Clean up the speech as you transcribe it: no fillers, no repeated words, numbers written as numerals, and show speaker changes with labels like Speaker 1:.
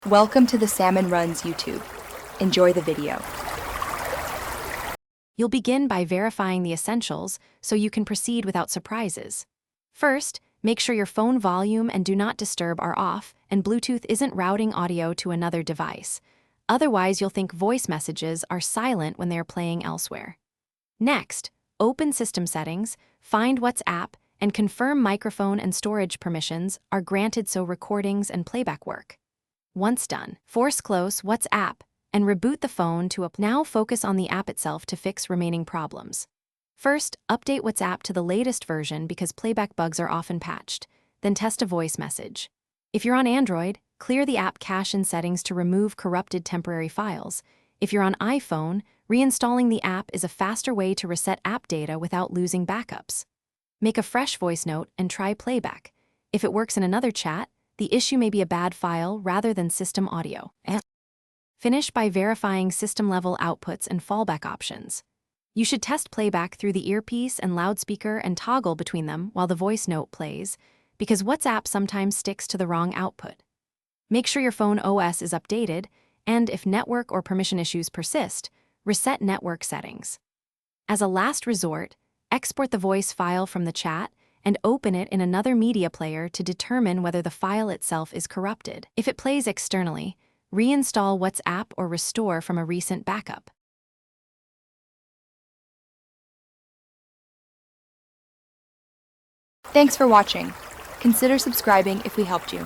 Speaker 1: Welcome to the Salmon Runs YouTube. Enjoy the video.
Speaker 2: You'll begin by verifying the essentials so you can proceed without surprises. First, make sure your phone volume and do not disturb are off and Bluetooth isn't routing audio to another device. Otherwise, you'll think voice messages are silent when they're playing elsewhere. Next, open System Settings, find WhatsApp, and confirm microphone and storage permissions are granted so recordings and playback work. Once done, force close WhatsApp and reboot the phone to now focus on the app itself to fix remaining problems. First, update WhatsApp to the latest version because playback bugs are often patched. Then test a voice message. If you're on Android, clear the app cache and settings to remove corrupted temporary files. If you're on iPhone, reinstalling the app is a faster way to reset app data without losing backups. Make a fresh voice note and try playback. If it works in another chat, the issue may be a bad file rather than system audio. Finish by verifying system-level outputs and fallback options. You should test playback through the earpiece and loudspeaker and toggle between them while the voice note plays, because WhatsApp sometimes sticks to the wrong output. Make sure your phone OS is updated, and if network or permission issues persist, reset network settings. As a last resort, export the voice file from the chat and open it in another media player to determine whether the file itself is corrupted. If it plays externally, reinstall WhatsApp or restore from a recent backup.
Speaker 1: Thanks for watching. Consider subscribing if we helped you.